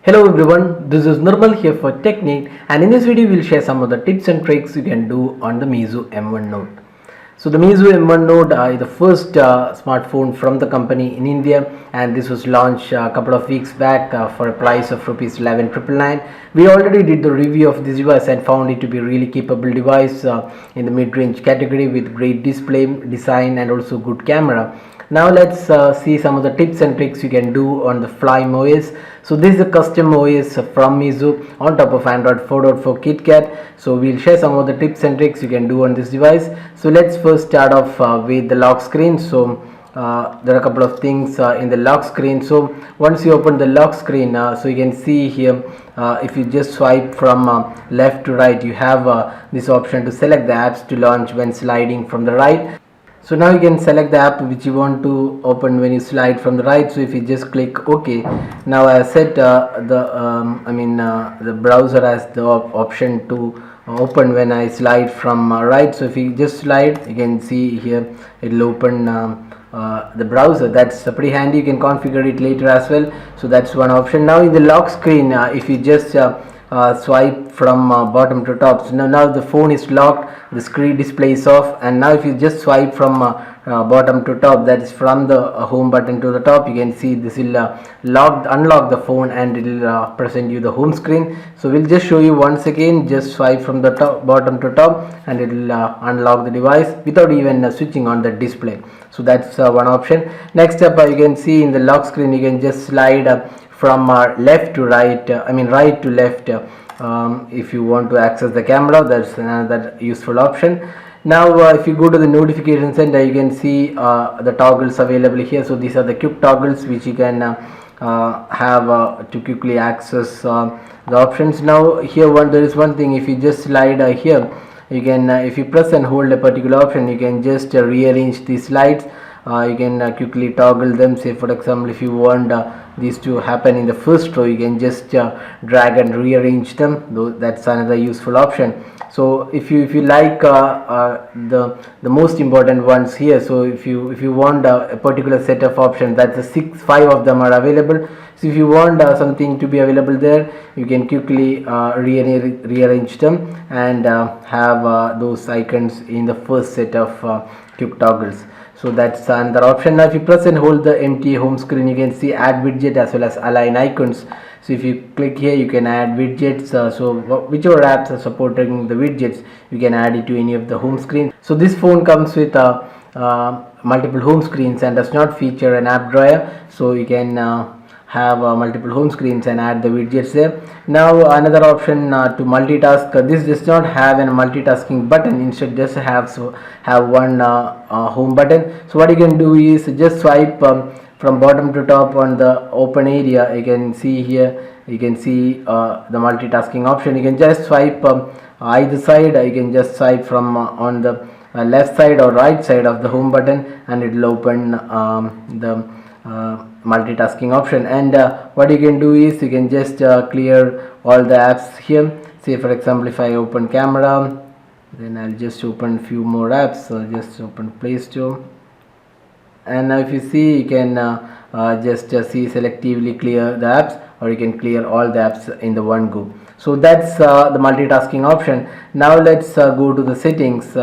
Hello everyone, this is Nirmal here for Technique, and in this video we'll share some of the tips and tricks you can do on the Meizu M1 Note. So the Meizu M1 Note is the first smartphone from the company in India, and this was launched a couple of weeks back for a price of rupees 11,999. We already did the review of this device and found it to be a really capable device in the mid-range category with great display, design and also good camera. Now let's see some of the tips and tricks you can do on the Flyme OS. So this is a custom OS from Meizu on top of Android 4.4 KitKat. So we'll share some of the tips and tricks you can do on this device. So let's first start off with the lock screen. So there are a couple of things in the lock screen. So once you open the lock screen, so you can see here if you just swipe from left to right, you have this option to select the apps to launch when sliding from the right. So now you can select the app which you want to open when you slide from the right. So if you just click OK, now I set the browser has the option to open when I slide from right. So if you just slide, you can see here it will open the browser. That's pretty handy. You can configure it later as well. So that's one option. Now in the lock screen, if you just swipe from bottom to top, so now the phone is locked, the screen display is off, and now if you just swipe from bottom to top, that is from the home button to the top, you can see this will unlock the phone and it will present you the home screen. So we'll just show you once again. Just swipe from the bottom to top and it will unlock the device without even switching on the display. So that's one option. Next up, you can see in the lock screen you can just slide from left to right, right to left. If you want to access the camera, that's another useful option. Now if you go to the notification center, you can see the toggles available here. So these are the quick toggles which you can have to quickly access the options. Now here there is one thing. If you just slide here, you can if you press and hold a particular option, you can just rearrange the slides. You can quickly toggle them. Say for example, if you want these to happen in the first row, you can just drag and rearrange them. That's another useful option. So if you like the most important ones here, so if you want a particular set of options, that's the 5 of them are available. So if you want something to be available there, you can quickly rearrange them and have those icons in the first set of quick toggles. So that's another option. Now if you press and hold the empty home screen, you can see add widget as well as align icons. So if you click here, you can add widgets. So whichever apps are supporting the widgets, you can add it to any of the home screen. So this phone comes with multiple home screens and does not feature an app drawer. So you can have multiple home screens and add the widgets there. Now another option to multitask. This does not have a multitasking button. Instead just have one home button. So what you can do is just swipe from bottom to top on the open area. You can see here, you can see the multitasking option. You can just swipe either side. You can just swipe from on the left side or right side of the home button, and it will open the multitasking option. And what you can do is you can just clear all the apps here. Say for example, if I open camera, then I'll just open few more apps. So just open Play Store, and now if you see, you can just see selectively clear the apps, or you can clear all the apps in the one go. So that's the multitasking option. Now let's go to the settings.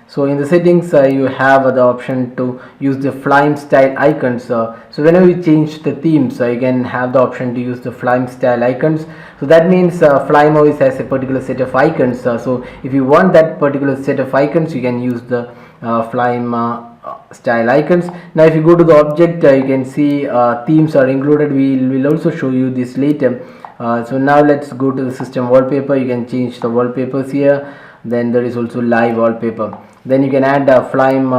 So in the settings, you have the option to use the Flyme style icons. So whenever you change the themes, you can have the option to use the Flyme style icons. So that means Flyme always has a particular set of icons. So if you want that particular set of icons, you can use the Flyme style icons. Now if you go to the object, you can see themes are included. We will also show you this later. So now let's go to the system wallpaper. You can change the wallpapers here. Then there is also live wallpaper. Then you can add a Flyme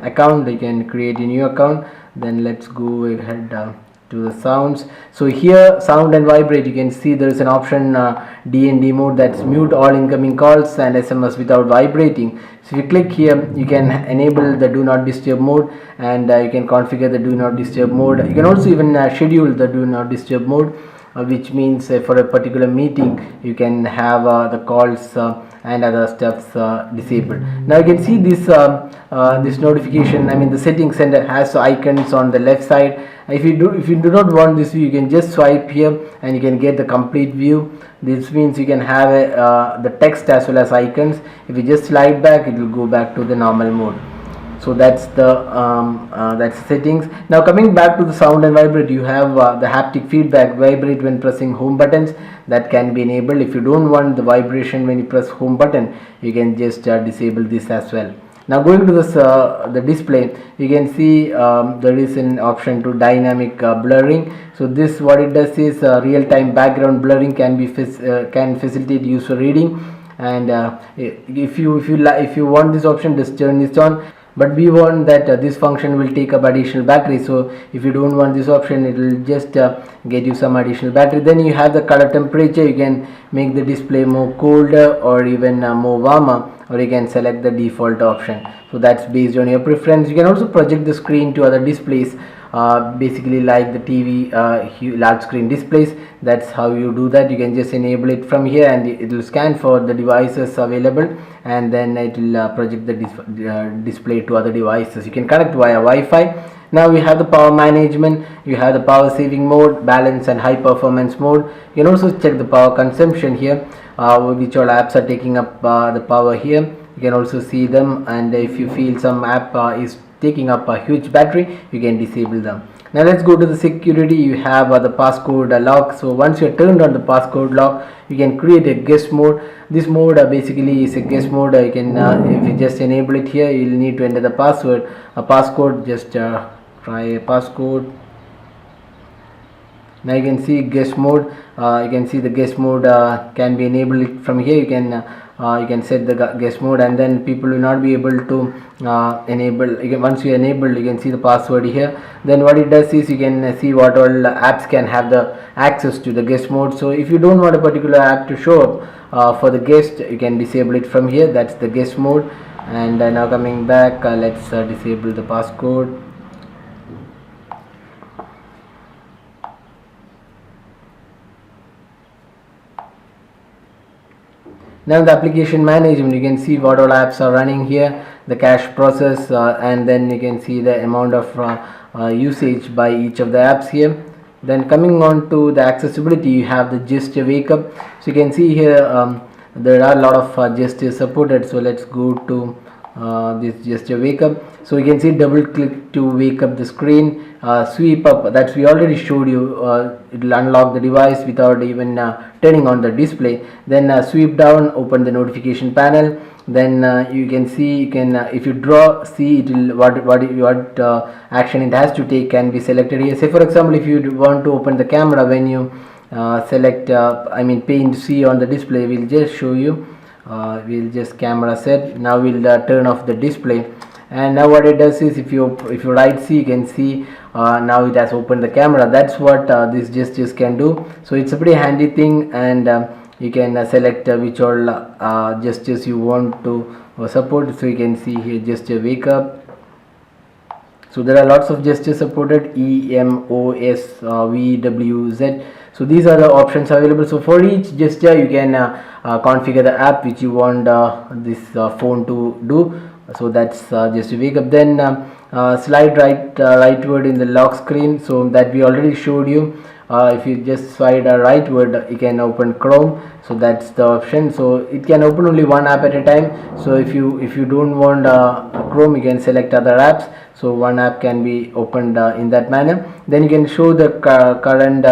account. You can create a new account. Then let's go ahead to the sounds. So here sound and vibrate, you can see there is an option DND mode, that's mute all incoming calls and SMS without vibrating. So if you click here, you can enable the do not disturb mode, and you can configure the do not disturb mode. You can also even schedule the do not disturb mode, which means for a particular meeting you can have the calls and other stuffs disabled. Now you can see this notification, I mean the settings center has icons on the left side. If you do not want this view, you can just swipe here and you can get the complete view. This means you can have the text as well as icons. If you just slide back, it will go back to the normal mode. So that's the settings. Now coming back to the sound and vibrate, you have the haptic feedback, vibrate when pressing home buttons, that can be enabled. If you don't want the vibration when you press home button, you can just disable this as well. Now going to this the display, you can see there is an option to dynamic blurring. So this, what it does is real-time background blurring can facilitate user reading, and if you want this option, just turn this on. But we want that this function will take up additional battery, so if you don't want this option, it will just get you some additional battery. Then you have the color temperature. You can make the display more colder or even more warmer, or you can select the default option. So that's based on your preference. You can also project the screen to other displays, basically like the TV large screen displays. That's how you do that. You can just enable it from here and it will scan for the devices available, and then it will project the display to other devices. You can connect via Wi-Fi. Now we have the power management. You have the power saving mode, balance and high performance mode. You can also check the power consumption here, which all apps are taking up the power here. You can also see them, and if you feel some app is taking up a huge battery, you can disable them. Now let's go to the security. You have the passcode lock. So once you are turned on the passcode lock, you can create a guest mode. This mode basically is a guest mode. You can if you just enable it here, you will need to enter the passcode. Just try a passcode. Now you can see guest mode. You can see the guest mode can be enabled from here. You can set the guest mode, and then people will not be able to enable. Once you enable, you can see the password here. Then what it does is you can see what all apps can have the access to the guest mode. So if you don't want a particular app to show up for the guest, you can disable it from here. That's the guest mode. And now coming back, let's disable the passcode. Now the application management, you can see what all apps are running here, the cache process, and then you can see the amount of usage by each of the apps here. Then coming on to the accessibility, you have the gesture wake up. So you can see here there are a lot of gestures supported. So let's go to this gesture wake up. So you can see double click to wake up the screen, sweep up, that's we already showed you. It will unlock the device without even turning on the display. Then sweep down, open the notification panel. Then you can see, you can if you draw, see it will what action it has to take can be selected here. Say for example, if you want to open the camera, when you select paint C on the display, we'll just show you. We'll just camera set. Now we'll turn off the display, and now what it does is if you right C, you can see now it has opened the camera. That's what these gestures can do. So it's a pretty handy thing, and you can select which all gestures you want to support. So you can see here gesture wake up. So there are lots of gestures supported, E, M, O, S, V, W, Z. So these are the options available. So for each gesture you can configure the app which you want this phone to do. So that's just to wake up. Then slide rightward in the lock screen, so that we already showed you. If you just slide rightward, you can open Chrome. So that's the option. So it can open only one app at a time. So if you don't want Chrome, you can select other apps. So one app can be opened in that manner. Then you can show the current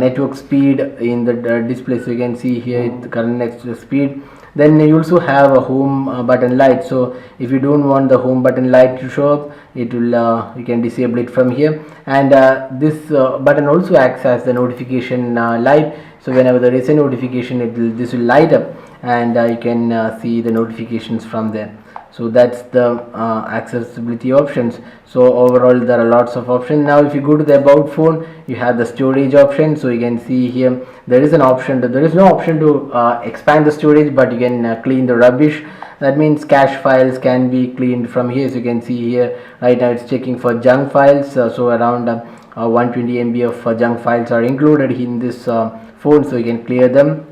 network speed in the display. So you can see here the current network speed. Then you also have a home button light. So if you don't want the home button light to show up, it will you can disable it from here. And this button also acts as the notification light. So whenever there is a notification, this will light up, and you can see the notifications from there. So that's the accessibility options. So overall there are lots of options. Now if you go to the about phone, you have the storage option. So you can see here there is an option there is no option to expand the storage, but you can clean the rubbish. That means cache files can be cleaned from here. So you can see here right now it's checking for junk files. So around 120 MB of junk files are included in this phone, so you can clear them.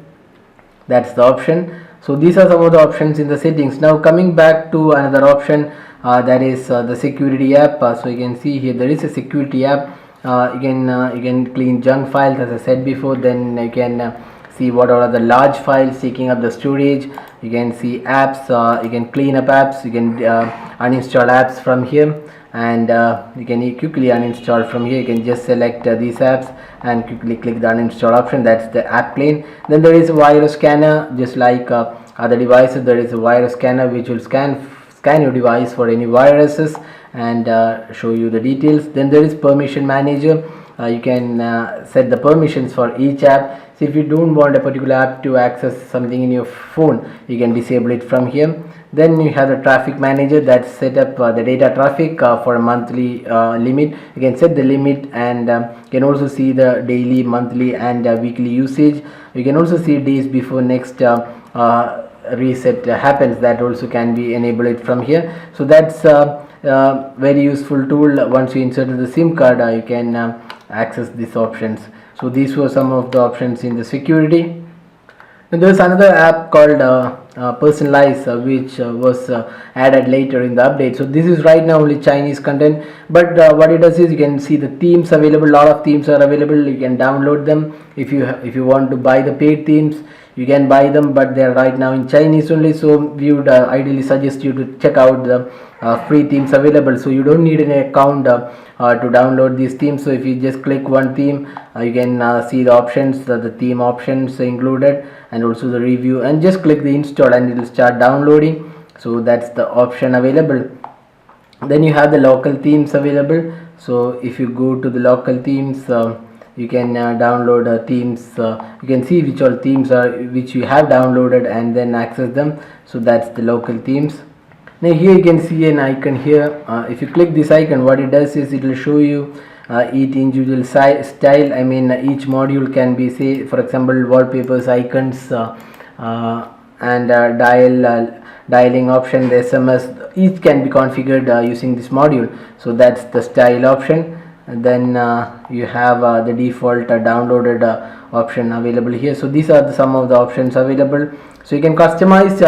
That's the option. So these are some of the options in the settings. Now coming back to another option, that is the security app. So you can see here there is a security app. You can clean junk files, as I said before. Then you can see what are the large files taking up the storage. You can see apps. You can clean up apps. You can uninstall apps from here, and you can quickly uninstall from here. You can just select these apps and quickly click the uninstall option. That's the app clean. Then there is a virus scanner, just like other devices. There is a virus scanner which will scan your device for any viruses and show you the details. Then there is permission manager. You can set the permissions for each app. So if you don't want a particular app to access something in your phone, you can disable it from here. Then you have the traffic manager that set up the data traffic for a monthly limit. You can set the limit, and you can also see the daily, monthly and weekly usage. You can also see days before next reset happens. That also can be enabled from here. So that's very useful tool. Once you insert the SIM card, you can access these options. So these were some of the options in the security. And there's another app called Personalize, which was added later in the update. So this is right now only Chinese content, but what it does is you can see the themes available. A lot of themes are available. You can download them. If you want to buy the paid themes, you can buy them, but they are right now in Chinese only. So we would ideally suggest you to check out the free themes available. So you don't need an account to download these themes. So if you just click one theme, you can see the options, the theme options included, and also the review, and just click the install and it will start downloading. So that's the option available. Then you have the local themes available. So if you go to the local themes, you can download themes. You can see which all themes are which you have downloaded and then access them. So that's the local themes. Now here you can see an icon here. If you click this icon, what it does is it will show you each individual style. I mean, each module can be, say for example, wallpapers, icons, and dialing option, the SMS, each can be configured using this module. So that's the style option. And then you have the default downloaded option available here. So these are some of the options available. So you can customize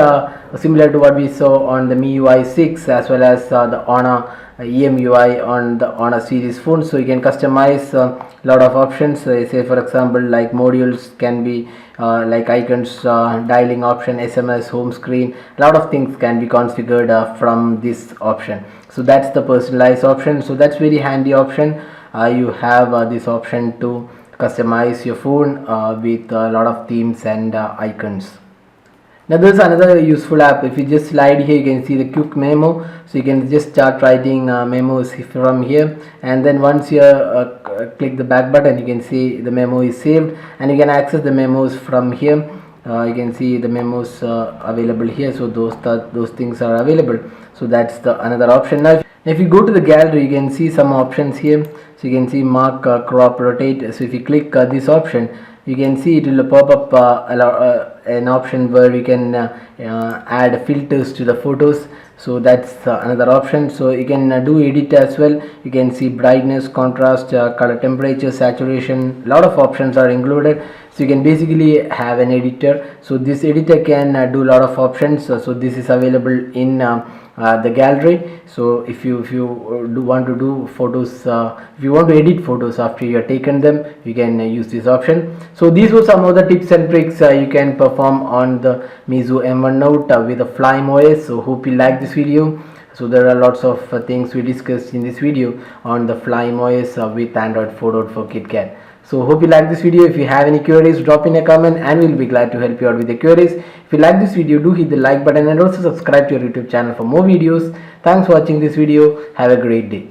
similar to what we saw on the MIUI 6 as well as the Honor EMUI on the Honor series phone. So you can customize a lot of options. Say for example, like modules can be like icons, dialing option, SMS, home screen. A lot of things can be configured from this option. So that's the personalized option. So that's very handy option. You have this option to customize your phone with a lot of themes and icons. Now there's another useful app. If you just slide here, you can see the quick memo. So you can just start writing memos from here, and then once you click the back button, you can see the memo is saved, and you can access the memos from here. You can see the memos available here. So those things are available. So that's the another option. Now if you go to the gallery, you can see some options here. So you can see mark, crop, rotate. So if you click this option, you can see it will pop up an option where you can add filters to the photos. So that's another option. So you can do edit as well. You can see brightness, contrast, color temperature, saturation. A lot of options are included. So you can basically have an editor. So this editor can do a lot of options. So this is available in the gallery. So if you want to do photos, if you want to edit photos after you have taken them, you can use this option. So these were some of the tips and tricks you can perform on the Meizu M1 Note with the Flyme OS. So hope you like this video. So there are lots of things we discussed in this video on the Flyme OS with Android 4.4 KitKat. So hope you like this video. If you have any queries, drop in a comment and we'll be glad to help you out with the queries. If you like this video, do hit the like button and also subscribe to our YouTube channel for more videos. Thanks for watching this video. Have a great day.